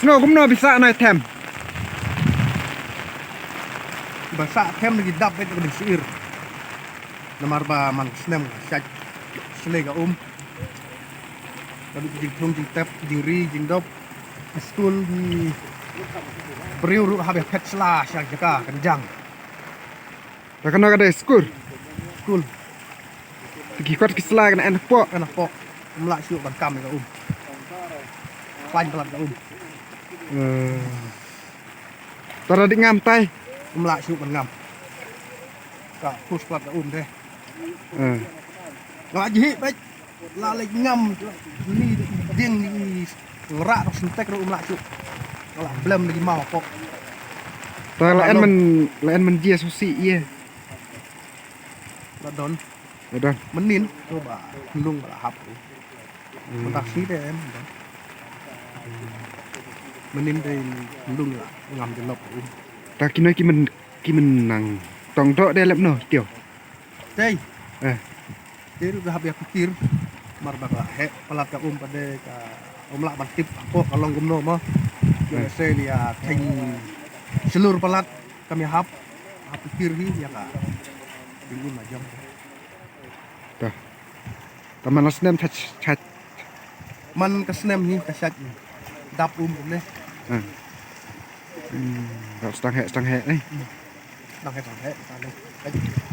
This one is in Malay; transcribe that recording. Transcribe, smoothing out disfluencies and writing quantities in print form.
snow cũng nó bisa naik tem. Basa tem lagi dap itu di sir. Namar ba man snem syaj slega Tapi jing tung jing tep jing ri jing dop school di beriu ru habe pet slash yang jaka kenjang Tak kena ada skur. school Pergi kuat kesela kena enak pok. kan pok melak syuk ban kam ka Pan pelat ka Tara di ngamtai. melak syuk ban ngam. Ka push pelat ka teh. Ngak jihi baik lalek ngam ni ding ni ngerak tok sentek ru melak syuk. Kalau belum lagi mau pok. Tara lain men dia susi iya. Don Udah. menin coba lung bala hap. Mentak sih deh em. Menin deh lung lah ngam jelop. Ta kino kimen nang tong dok dia lep no tio. Teh. Eh. Jadi udah habis pikir mar bakal pelat ka pada ka lak bantip apa kalau gumno mah. Ya saya lihat seluruh pelat kami hap pikir ya ka. Dingin macam. Ta. Taman nasnem chat. Man kesnem ni kasyat ni. Dap ni. Stang hek eh. Nang he.